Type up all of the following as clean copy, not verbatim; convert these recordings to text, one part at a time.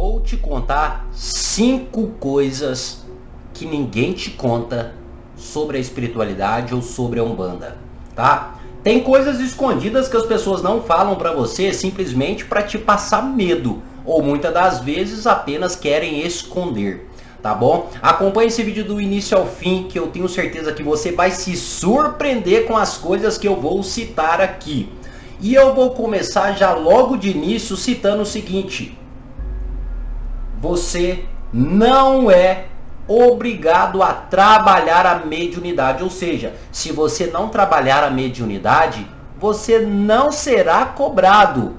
Vou te contar 5 coisas que ninguém te conta sobre a espiritualidade ou sobre a Umbanda, tá? Tem coisas escondidas que as pessoas não falam pra você simplesmente pra te passar medo, ou muitas das vezes apenas querem esconder, tá bom? Acompanhe esse vídeo do início ao fim, que eu tenho certeza que você vai se surpreender com as coisas que eu vou citar aqui. E eu vou começar já logo de início citando o seguinte: você não é obrigado a trabalhar a mediunidade, ou seja, se você não trabalhar a mediunidade, você não será cobrado.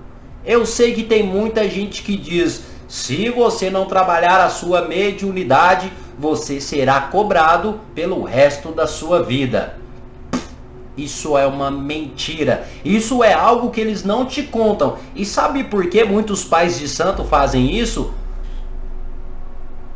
Eu sei que tem muita gente que diz: se você não trabalhar a sua mediunidade, você será cobrado pelo resto da sua vida. Isso é uma mentira. Isso é algo que eles não te contam. E sabe por que muitos pais de santo fazem isso?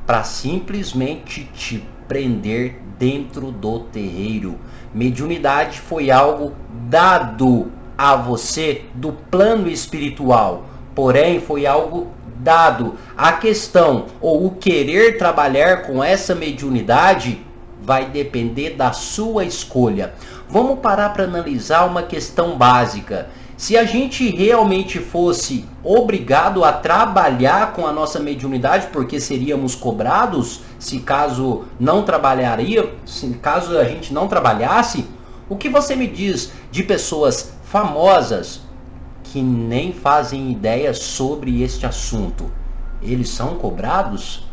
Para simplesmente te prender dentro do terreiro. Mediunidade foi algo dado a você do plano espiritual, porém foi algo dado. A questão ou o querer trabalhar com essa mediunidade vai depender da sua escolha. Vamos parar para analisar uma questão básica. Se a gente realmente fosse obrigado a trabalhar com a nossa mediunidade, porque seríamos cobrados, se caso a gente não trabalhasse, o que você me diz de pessoas famosas que nem fazem ideia sobre este assunto? Eles são cobrados?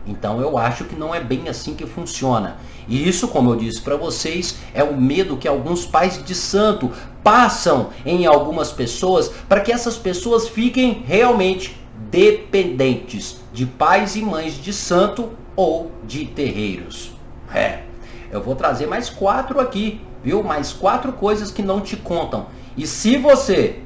Então eu acho que não é bem assim que funciona. E isso, como eu disse para vocês, é o medo que alguns pais de santo passam em algumas pessoas, para que essas pessoas fiquem realmente dependentes de pais e mães de santo ou de terreiros. Eu vou trazer mais 4 aqui, viu? Mais 4 coisas que não te contam. E se você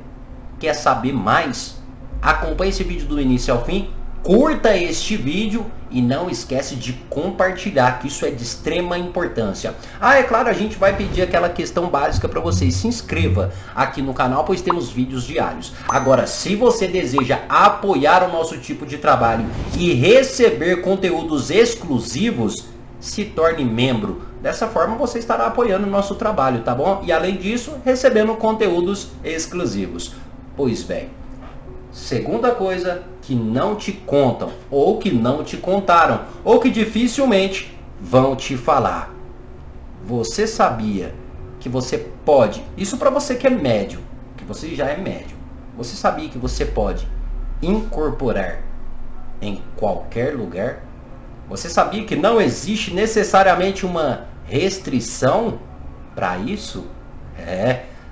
quer saber mais, acompanhe esse vídeo do início ao fim. Curta este vídeo e não esquece de compartilhar, que isso é de extrema importância. É claro, a gente vai pedir aquela questão básica para vocês. Se inscreva aqui no canal, pois temos vídeos diários. Agora, se você deseja apoiar o nosso tipo de trabalho e receber conteúdos exclusivos, se torne membro. Dessa forma você estará apoiando o nosso trabalho, tá bom? E além disso, recebendo conteúdos exclusivos. Pois bem, segunda coisa que não te contam, ou que não te contaram, ou que dificilmente vão te falar. Você sabia que você pode, isso para você que é médium, que você já é médium, você sabia que você pode incorporar em qualquer lugar? Você sabia que não existe necessariamente uma restrição para isso?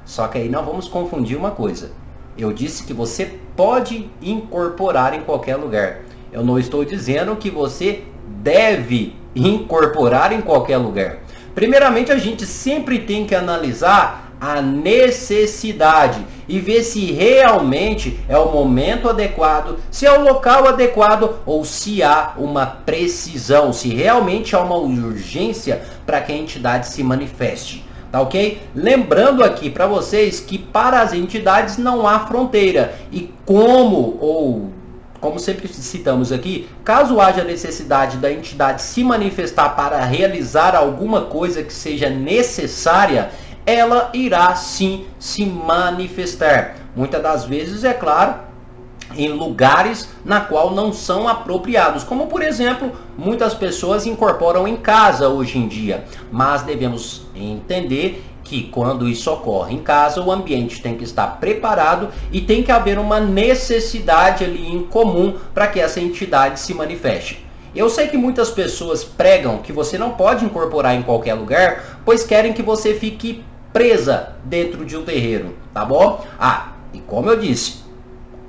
Só que aí não vamos confundir uma coisa. Eu disse que você pode incorporar em qualquer lugar. Eu não estou dizendo que você deve incorporar em qualquer lugar. Primeiramente, a gente sempre tem que analisar a necessidade e ver se realmente é o momento adequado, se é o local adequado ou se há uma precisão, se realmente há uma urgência para que a entidade se manifeste. Tá ok? Lembrando aqui para vocês que para as entidades não há fronteira. E como sempre citamos aqui, caso haja necessidade da entidade se manifestar para realizar alguma coisa que seja necessária, ela irá sim se manifestar. Muitas das vezes, é claro, em lugares na qual não são apropriados, como por exemplo, muitas pessoas incorporam em casa hoje em dia, mas devemos entender que quando isso ocorre em casa, o ambiente tem que estar preparado e tem que haver uma necessidade ali em comum para que essa entidade se manifeste. Eu sei que muitas pessoas pregam que você não pode incorporar em qualquer lugar, pois querem que você fique presa dentro de um terreiro, tá bom? E como eu disse,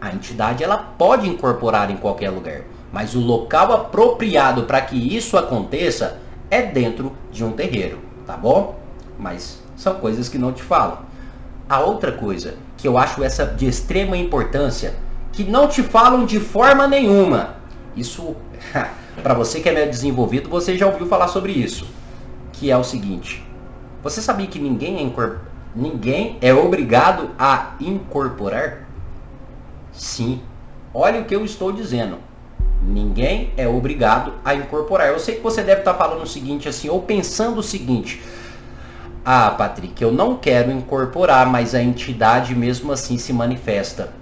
a entidade ela pode incorporar em qualquer lugar, mas o local apropriado para que isso aconteça é dentro de um terreiro, tá bom? Mas são coisas que não te falam. A outra coisa que eu acho essa de extrema importância, que não te falam de forma nenhuma, isso para você que é meio desenvolvido, você já ouviu falar sobre isso, que é o seguinte: você sabia que ninguém é obrigado a incorporar? Sim, olha o que eu estou dizendo. Ninguém é obrigado a incorporar. Eu sei que você deve estar falando o seguinte assim, ou pensando o seguinte: ah, Patrick, eu não quero incorporar, mas a entidade mesmo assim se manifesta.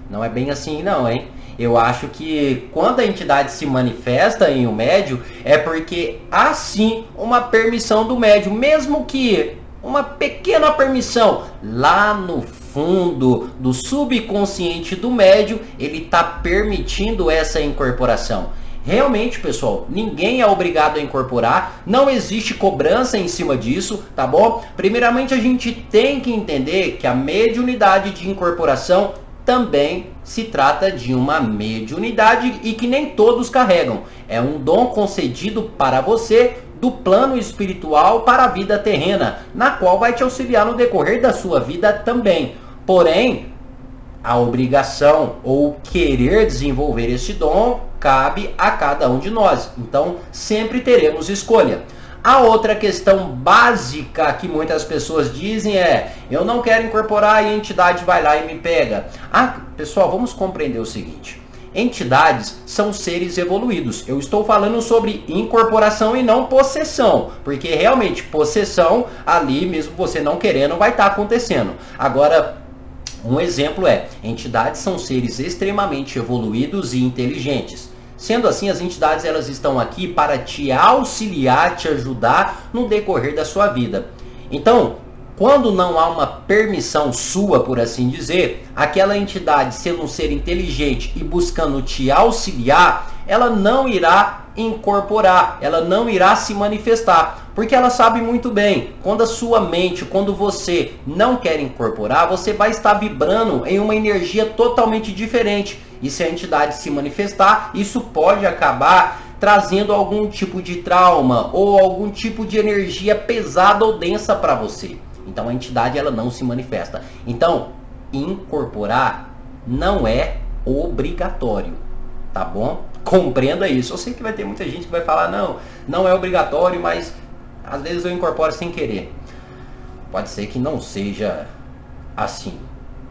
Não é bem assim não, hein? Eu acho que quando a entidade se manifesta em um médium, é porque há sim uma permissão do médium, mesmo que uma pequena permissão lá no fundo do subconsciente do médium, ele está permitindo essa incorporação. Realmente, pessoal, ninguém é obrigado a incorporar, não existe cobrança em cima disso, tá bom? Primeiramente, a gente tem que entender que a mediunidade de incorporação também se trata de uma mediunidade e que nem todos carregam. É um dom concedido para você do plano espiritual para a vida terrena, na qual vai te auxiliar no decorrer da sua vida também. Porém, a obrigação ou querer desenvolver esse dom cabe a cada um de nós. Então, sempre teremos escolha. A outra questão básica que muitas pessoas dizem é: eu não quero incorporar e a entidade vai lá e me pega. Ah, pessoal, vamos compreender o seguinte. Entidades são seres evoluídos. Eu estou falando sobre incorporação e não possessão, porque realmente possessão ali mesmo você não querendo vai estar acontecendo. Agora, um exemplo é: entidades são seres extremamente evoluídos e inteligentes. Sendo assim, as entidades elas estão aqui para te auxiliar, te ajudar no decorrer da sua vida. Então, quando não há uma permissão sua, por assim dizer, aquela entidade sendo um ser inteligente e buscando te auxiliar, ela não irá incorporar, ela não irá se manifestar, porque ela sabe muito bem, quando a sua mente, quando você não quer incorporar, você vai estar vibrando em uma energia totalmente diferente, e se a entidade se manifestar, isso pode acabar trazendo algum tipo de trauma ou algum tipo de energia pesada ou densa para você. Então a entidade ela não se manifesta. Então, incorporar não é obrigatório, tá bom? Compreenda isso. Eu sei que vai ter muita gente que vai falar: não é obrigatório, mas às vezes eu incorporo sem querer. Pode ser que não seja assim.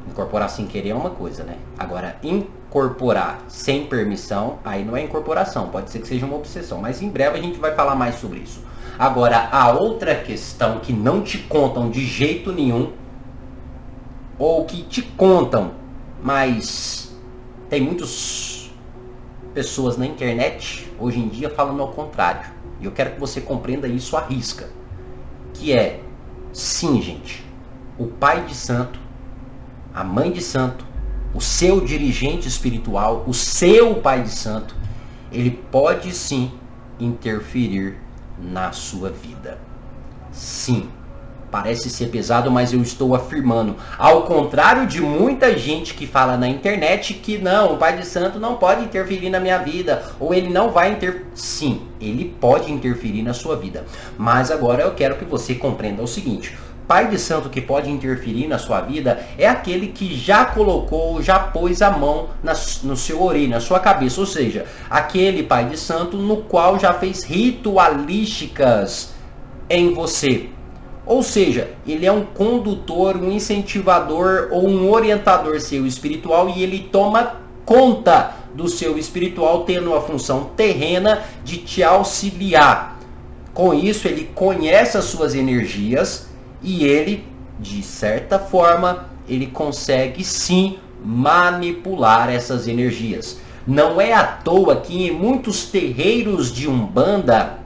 Incorporar sem querer é uma coisa, né? Agora, incorporar sem permissão, aí não é incorporação. Pode ser que seja uma obsessão, mas em breve a gente vai falar mais sobre isso. Agora, a outra questão que não te contam de jeito nenhum, ou que te contam, mas tem muitas pessoas na internet hoje em dia falando ao contrário. E eu quero que você compreenda isso à risca. Que é, sim, gente, o pai de santo, a mãe de santo, o seu dirigente espiritual, o seu pai de santo, ele pode sim interferir na sua vida. Sim, parece ser pesado, mas eu estou afirmando. Ao contrário de muita gente que fala na internet que não, o pai de santo não pode interferir na minha vida, ou ele não vai interferir. Sim, ele pode interferir na sua vida. Mas agora eu quero que você compreenda o seguinte: pai de santo que pode interferir na sua vida é aquele que já colocou, já pôs a mão no seu orelha, na sua cabeça. Ou seja, aquele pai de santo no qual já fez ritualísticas em você. Ou seja, ele é um condutor, um incentivador ou um orientador seu espiritual, e ele toma conta do seu espiritual, tendo a função terrena de te auxiliar. Com isso, ele conhece as suas energias e ele, de certa forma, ele consegue sim manipular essas energias. Não é à toa que em muitos terreiros de Umbanda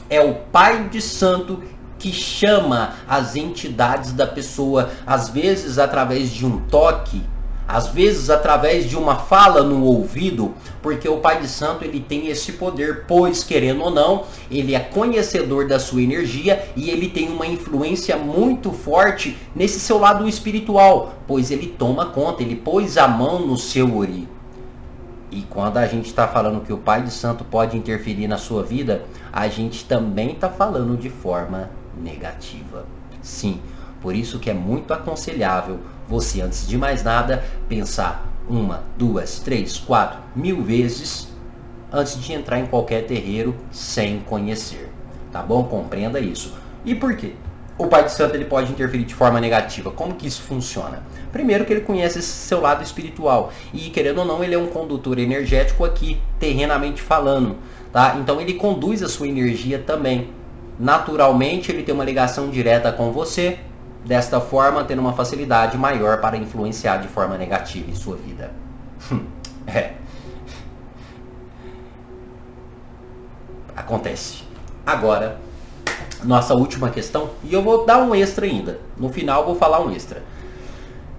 é o pai de santo que chama as entidades da pessoa, às vezes através de um toque, às vezes através de uma fala no ouvido, porque o pai de santo ele tem esse poder, pois querendo ou não, ele é conhecedor da sua energia e ele tem uma influência muito forte nesse seu lado espiritual, pois ele toma conta, ele pôs a mão no seu ori. E quando a gente está falando que o pai de santo pode interferir na sua vida, a gente também está falando de forma negativa. Sim, por isso que é muito aconselhável você, antes de mais nada, pensar 1, 2, 3, 4 mil vezes antes de entrar em qualquer terreiro sem conhecer. Tá bom? Compreenda isso. E por quê? o pai de santo ele pode interferir de forma negativa. Como que isso funciona? Primeiro que ele conhece esse seu lado espiritual e, querendo ou não, ele é um condutor energético aqui, terrenamente falando, tá? Então ele conduz a sua energia também. Naturalmente ele tem uma ligação direta com você, desta forma tendo uma facilidade maior para influenciar de forma negativa em sua vida. Acontece. Agora, nossa última questão, e eu vou dar um extra ainda. No final eu vou falar um extra.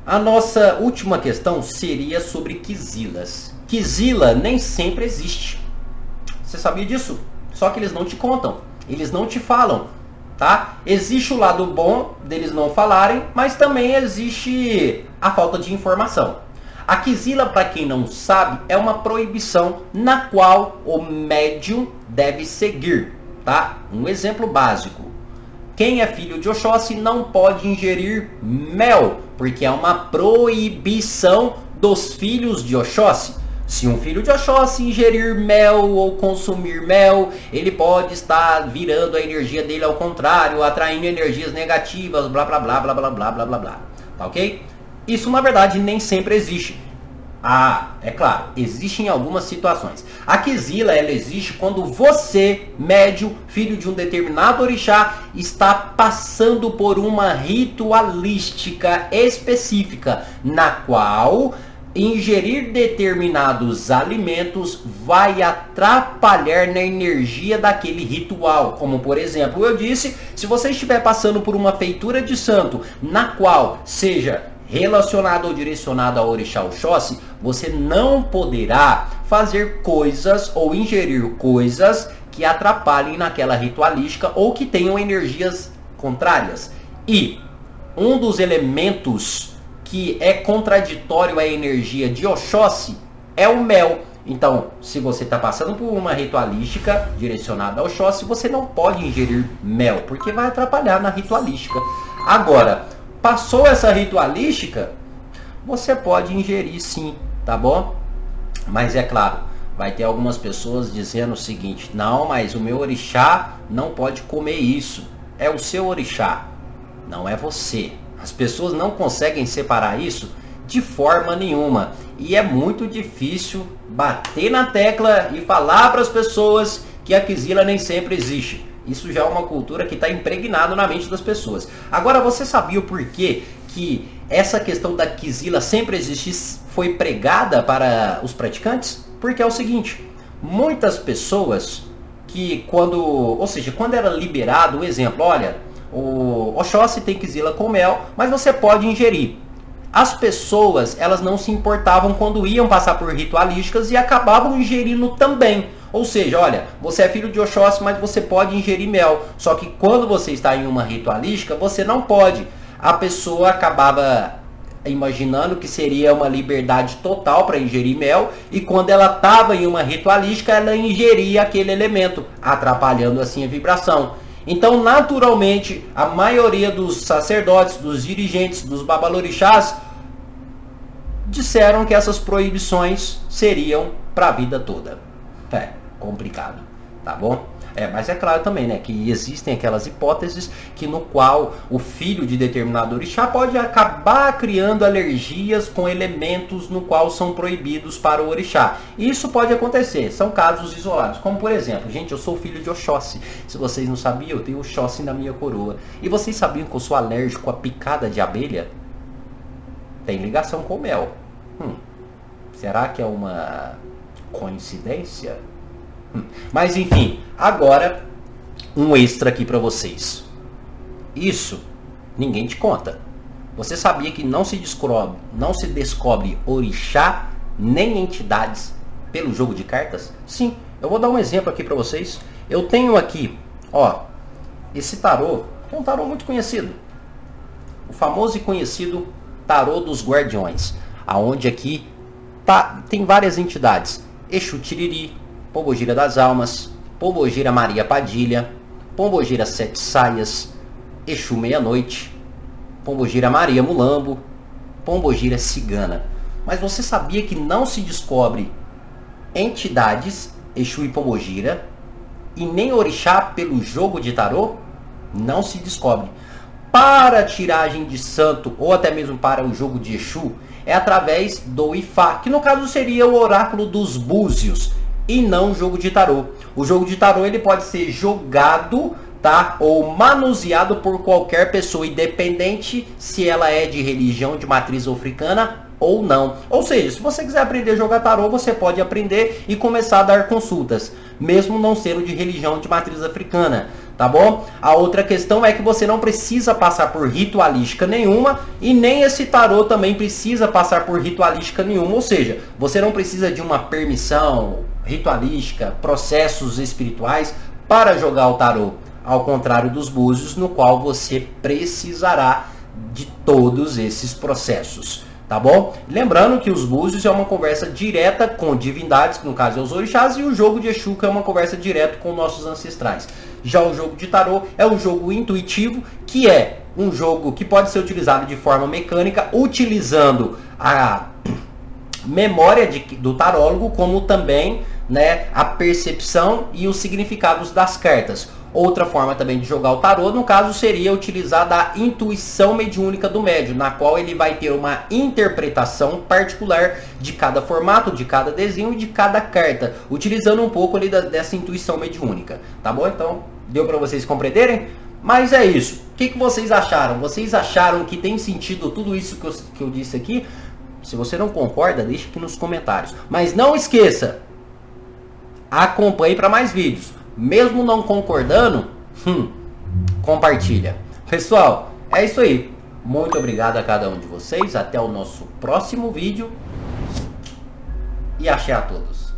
A nossa última questão seria sobre quizilas. Quizila nem sempre existe. Você sabia disso? Só que eles não te contam. Eles não te falam. Tá? Existe o lado bom deles não falarem, mas também existe a falta de informação. A quizila, para quem não sabe, é uma proibição na qual o médium deve seguir. Tá? Um exemplo básico. Quem é filho de Oxóssi não pode ingerir mel, porque é uma proibição dos filhos de Oxóssi. Se um filho de Oxóssi ingerir mel ou consumir mel, ele pode estar virando a energia dele ao contrário, atraindo energias negativas, blá blá blá blá blá blá blá blá blá. Tá ok? Isso na verdade nem sempre existe. Ah, é claro, existe em algumas situações. A quizila, ela existe quando você, médium, filho de um determinado orixá, está passando por uma ritualística específica, na qual ingerir determinados alimentos vai atrapalhar na energia daquele ritual. Como por exemplo, eu disse, se você estiver passando por uma feitura de santo, na qual seja relacionado ou direcionado ao orixá Oxóssi, você não poderá fazer coisas ou ingerir coisas que atrapalhem naquela ritualística ou que tenham energias contrárias. E um dos elementos que é contraditório à energia de Oxóssi é o mel. Então, se você está passando por uma ritualística direcionada ao Oxóssi, você não pode ingerir mel, porque vai atrapalhar na ritualística. Agora, passou essa ritualística, você pode ingerir sim, tá bom? Mas é claro, vai ter algumas pessoas dizendo o seguinte: não, mas o meu orixá não pode comer isso. É o seu orixá, não é você. As pessoas não conseguem separar isso de forma nenhuma. E é muito difícil bater na tecla e falar para as pessoas que a quizila nem sempre existe. Isso já é uma cultura que está impregnada na mente das pessoas. Agora, você sabia o porquê que essa questão da quizila sempre existe, foi pregada para os praticantes? Porque é o seguinte, muitas pessoas que quando era liberado, um exemplo, olha, o Oxóssi tem quizila com mel, mas você pode ingerir. As pessoas, elas não se importavam quando iam passar por ritualísticas e acabavam ingerindo também. Ou seja, olha, você é filho de Oxóssi, mas você pode ingerir mel. Só que quando você está em uma ritualística, você não pode. A pessoa acabava imaginando que seria uma liberdade total para ingerir mel, e quando ela estava em uma ritualística, ela ingeria aquele elemento, atrapalhando assim a vibração. Então, naturalmente, a maioria dos sacerdotes, dos dirigentes, dos babalorixás, disseram que essas proibições seriam para a vida toda. É complicado, tá bom? Mas é claro também, né, que existem aquelas hipóteses que no qual o filho de determinado orixá pode acabar criando alergias com elementos no qual são proibidos para o orixá. Isso pode acontecer, são casos isolados, como por exemplo, gente, eu sou filho de Oxóssi. Se vocês não sabiam, eu tenho Oxóssi na minha coroa. E vocês sabiam que eu sou alérgico à picada de abelha? Tem ligação com o mel. Será que é uma coincidência? Mas enfim, agora um extra aqui para vocês. Isso ninguém te conta. Você sabia que não se descobre orixá nem entidades pelo jogo de cartas? Sim, eu vou dar um exemplo aqui para vocês. Eu tenho aqui, ó, esse tarô, que é um tarô muito conhecido. O famoso e conhecido tarô dos guardiões, aonde aqui tem várias entidades. Exu Tiriri, Pombogira das Almas, Pombogira Maria Padilha, Pombogira Sete Saias, Exu Meia-Noite, Pombogira Maria Mulambo, Pombogira Cigana. Mas você sabia que não se descobre entidades, Exu e Pombogira, e nem orixá pelo jogo de tarô? Não se descobre. para tiragem de santo ou até mesmo para o jogo de Exu é através do Ifá, que no caso seria o oráculo dos búzios e não o jogo de tarô. O jogo de tarô ele pode ser jogado, tá, ou manuseado por qualquer pessoa, independente se ela é de religião de matriz africana ou não. Ou seja, se você quiser aprender a jogar tarô, você pode aprender e começar a dar consultas, mesmo não sendo de religião de matriz africana, tá bom? A outra questão é que você não precisa passar por ritualística nenhuma e nem esse tarô também precisa passar por ritualística nenhuma, ou seja, você não precisa de uma permissão ritualística, processos espirituais para jogar o tarô, ao contrário dos búzios, no qual você precisará de todos esses processos. Tá bom? Lembrando que os búzios é uma conversa direta com divindades, que no caso é os orixás, e o jogo de Exu, que é uma conversa direta com nossos ancestrais. Já o jogo de tarô é um jogo intuitivo, que é um jogo que pode ser utilizado de forma mecânica, utilizando a memória do tarólogo, como também, né, a percepção e os significados das cartas. Outra forma também de jogar o tarô, no caso, seria utilizar a intuição mediúnica do médium, na qual ele vai ter uma interpretação particular de cada formato, de cada desenho e de cada carta, utilizando um pouco ali dessa intuição mediúnica, tá bom? Então, deu para vocês compreenderem? Mas é isso. O que vocês acharam? Vocês acharam que tem sentido tudo isso que eu disse aqui? Se você não concorda, deixa aqui nos comentários. Mas não esqueça, acompanhe para mais vídeos. Mesmo não concordando, compartilha. Pessoal, é isso aí. Muito obrigado a cada um de vocês. Até o nosso próximo vídeo. E axé a todos.